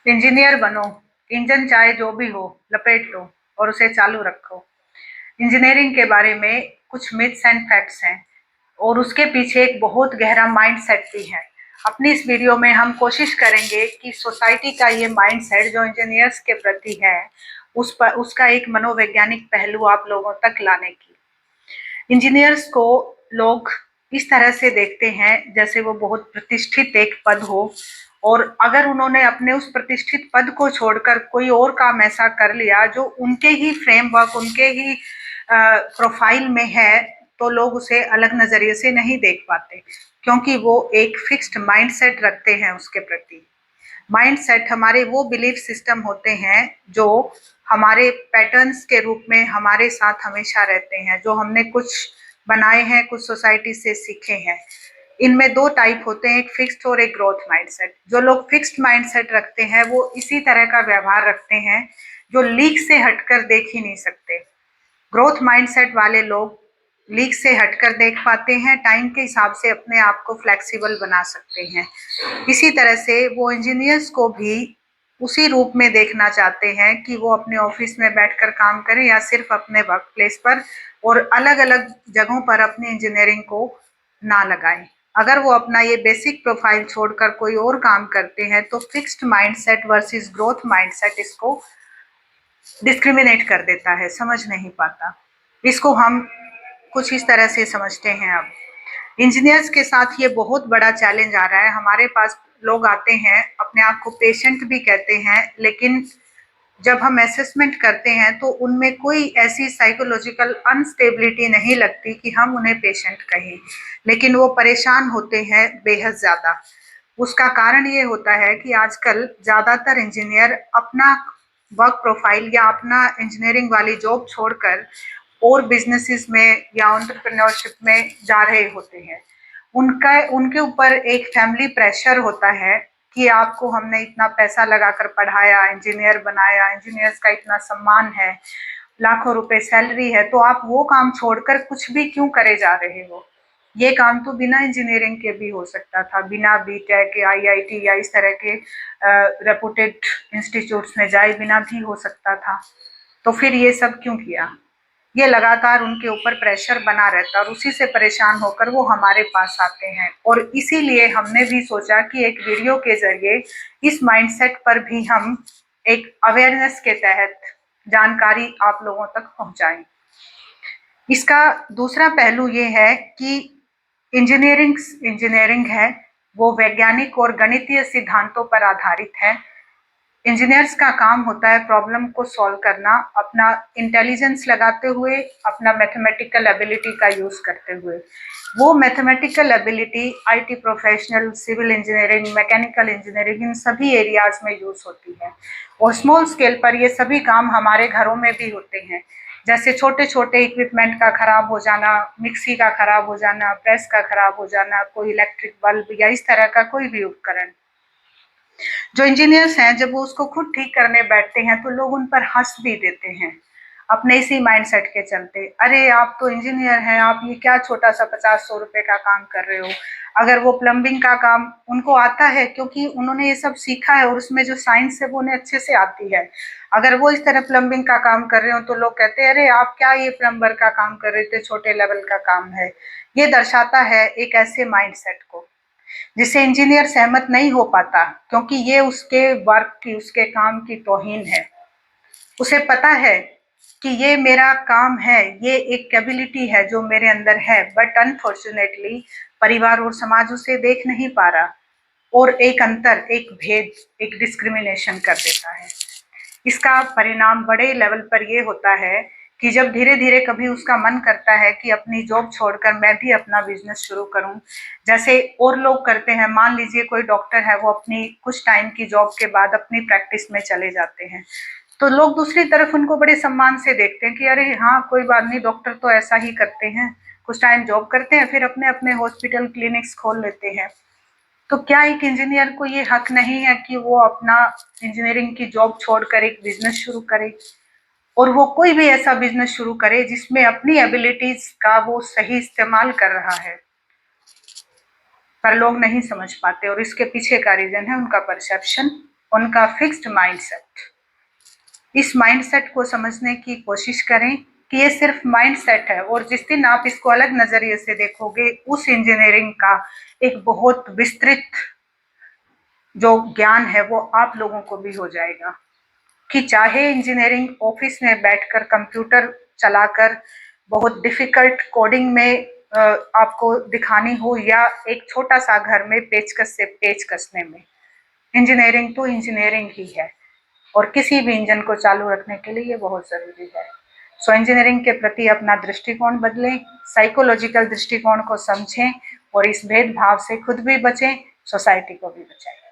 Engineer बनो, engine चाहे जो भी हो लपेट लो और उसे चालू रखो। इंजीनियरिंग के बारे में कुछ मिथ्स एंड फैक्ट्स हैं और उसके पीछे एक बहुत गहरा माइंडसेट भी है। अपनी इस वीडियो में हम कोशिश करेंगे कि सोसाइटी का ये माइंडसेट जो इंजीनियर्स के प्रति है उस पर उसका एक मनोवैज्ञानिक पहलू आप लोगों तक लाने की। इंजीनियर्स को लोग इस तरह से देखते हैं जैसे वो बहुत प्रतिष्ठित एक पद हो, और अगर उन्होंने अपने उस प्रतिष्ठित पद को छोड़कर कोई और काम ऐसा कर लिया जो उनके ही फ्रेमवर्क, उनके ही प्रोफाइल में है, तो लोग उसे अलग नजरिए से नहीं देख पाते, क्योंकि वो एक फिक्स्ड माइंडसेट रखते हैं उसके प्रति। माइंडसेट हमारे वो बिलीफ सिस्टम होते हैं जो हमारे पैटर्न्स के रूप में हमारे साथ हमेशा रहते हैं, जो हमने कुछ बनाए हैं, कुछ सोसाइटी से सीखे हैं। इनमें दो टाइप होते हैं, एक फिक्स्ड और एक ग्रोथ माइंडसेट। जो लोग फिक्स्ड माइंडसेट रखते हैं वो इसी तरह का व्यवहार रखते हैं जो लीक से हटकर देख ही नहीं सकते। ग्रोथ माइंडसेट वाले लोग लीक से हटकर देख पाते हैं, टाइम के हिसाब से अपने आप को फ्लेक्सिबल बना सकते हैं। इसी तरह से वो इंजीनियर्स को भी उसी रूप में देखना चाहते हैं कि वो अपने ऑफिस में बैठकर काम करें या सिर्फ अपने वर्क प्लेस पर, और अलग अलग जगहों पर अपनी इंजीनियरिंग को ना लगाएं। अगर वो अपना ये बेसिक प्रोफाइल छोड़कर कोई और काम करते हैं तो fixed mindset versus growth mindset इसको डिस्क्रिमिनेट कर देता है, समझ नहीं पाता। इसको हम कुछ इस तरह से समझते हैं। अब इंजीनियर्स के साथ ये बहुत बड़ा चैलेंज आ रहा है। हमारे पास लोग आते हैं, अपने आप को पेशेंट भी कहते हैं, लेकिन जब हम असेसमेंट करते हैं तो उनमें कोई ऐसी साइकोलॉजिकल अनस्टेबिलिटी नहीं लगती कि हम उन्हें पेशेंट कहें, लेकिन वो परेशान होते हैं बेहद ज्यादा। उसका कारण ये होता है कि आजकल ज्यादातर इंजीनियर अपना वर्क प्रोफाइल या अपना इंजीनियरिंग वाली जॉब छोड़कर और बिजनेसेस में या एंटरप्रेन्योरशिप में जा रहे होते हैं। उनका उनके ऊपर एक फैमिली प्रेशर होता है कि आपको हमने इतना पैसा लगाकर पढ़ाया, इंजीनियर बनाया, इंजीनियर्स का इतना सम्मान है, लाखों रुपए सैलरी है, तो आप वो काम छोड़कर कुछ भी क्यों करे जा रहे हो? ये काम तो बिना इंजीनियरिंग के भी हो सकता था, बिना बीटेक, आईआईटी या इस तरह के रेपुटेड इंस्टीट्यूट्स में जाए बिना भी हो सकता था। तो फिर ये सब क्यों किया? ये लगातार उनके ऊपर प्रेशर बना रहता है और उसी से परेशान होकर वो हमारे पास आते हैं, और इसीलिए हमने भी सोचा कि एक वीडियो के जरिए इस माइंडसेट पर भी हम एक अवेयरनेस के तहत जानकारी आप लोगों तक पहुंचाएं। इसका दूसरा पहलू ये है कि इंजीनियरिंग इंजीनियरिंग है वो वैज्ञानिक और गणितीय सिद्धांतों पर आधारित है। इंजीनियर्स का काम होता है प्रॉब्लम को सॉल्व करना, अपना इंटेलिजेंस लगाते हुए, अपना मैथमेटिकल एबिलिटी का यूज करते हुए। वो mathematical ability IT professional, civil engineering, mechanical engineering, इन सभी एरियाज में यूज होती है। और स्मॉल स्केल पर ये सभी काम हमारे घरों में भी होते हैं, जैसे छोटे छोटे इक्विपमेंट का खराब हो जाना, मिक्सी का खराब हो जाना, प्रेस का खराब हो जाना, कोई इलेक्ट्रिक बल्ब या इस तरह का कोई भी उपकरण। जो इंजीनियर्स हैं जब वो उसको खुद ठीक करने बैठते हैं तो लोग उन पर हंस भी देते हैं अपने इसी माइंडसेट के चलते। अरे आप तो इंजीनियर हैं, आप ये क्या छोटा सा 50-100 रुपए का काम कर रहे हो। अगर वो प्लम्बिंग का काम उनको आता है क्योंकि उन्होंने ये सब सीखा है और उसमें जो साइंस है वो उन्हें अच्छे से आती है, अगर वो इस तरह प्लम्बिंग का काम कर रहे हो तो लोग कहते हैं अरे आप क्या ये प्लम्बर का काम कर रहे थे, छोटे लेवल का काम है। ये दर्शाता है एक ऐसे माइंडसेट को जिससे इंजीनियर सहमत नहीं हो पाता, क्योंकि ये उसके वर्क की, उसके काम की तौहीन है। उसे पता है कि ये मेरा काम है, ये एक कैपेबिलिटी है जो मेरे अंदर है, बट अनफॉर्चुनेटली परिवार और समाज उसे देख नहीं पा रहा, और एक अंतर, एक भेद, एक डिस्क्रिमिनेशन कर देता है। इसका परिणाम बड़े लेवल पर ये होता है कि जब धीरे धीरे कभी उसका मन करता है कि अपनी जॉब छोड़कर मैं भी अपना बिजनेस शुरू करूं, जैसे और लोग करते हैं। मान लीजिए कोई डॉक्टर है, वो अपनी कुछ टाइम की जॉब के बाद अपनी प्रैक्टिस में चले जाते हैं, तो लोग दूसरी तरफ उनको बड़े सम्मान से देखते हैं कि अरे हाँ कोई बात नहीं, डॉक्टर तो ऐसा ही करते हैं, कुछ टाइम जॉब करते हैं फिर अपने अपने हॉस्पिटल क्लिनिक्स खोल लेते हैं। तो क्या एक इंजीनियर को ये हक नहीं है कि वो अपना इंजीनियरिंग की जॉब छोड़कर एक बिजनेस शुरू करे, और वो कोई भी ऐसा बिजनेस शुरू करे जिसमें अपनी एबिलिटीज का वो सही इस्तेमाल कर रहा है? पर लोग नहीं समझ पाते, और इसके पीछे का रीजन है उनका परसेप्शन उनका फिक्स्ड माइंडसेट। इस माइंडसेट को समझने की कोशिश करें कि ये सिर्फ माइंडसेट है, और जिस दिन आप इसको अलग नजरिए से देखोगे, उस इंजीनियरिंग का एक बहुत विस्तृत जो ज्ञान है वो आप लोगों को भी हो जाएगा कि चाहे इंजीनियरिंग ऑफिस में बैठकर कंप्यूटर चलाकर बहुत डिफिकल्ट कोडिंग में आपको दिखानी हो, या एक छोटा सा घर में पेचकस से पेच कसने में, इंजीनियरिंग तो इंजीनियरिंग ही है, और किसी भी इंजन को चालू रखने के लिए ये बहुत जरूरी है। सो इंजीनियरिंग के प्रति अपना दृष्टिकोण बदलें, साइकोलॉजिकल दृष्टिकोण को समझें, और इस भेदभाव से खुद भी बचें, सोसाइटी को भी बचाएं।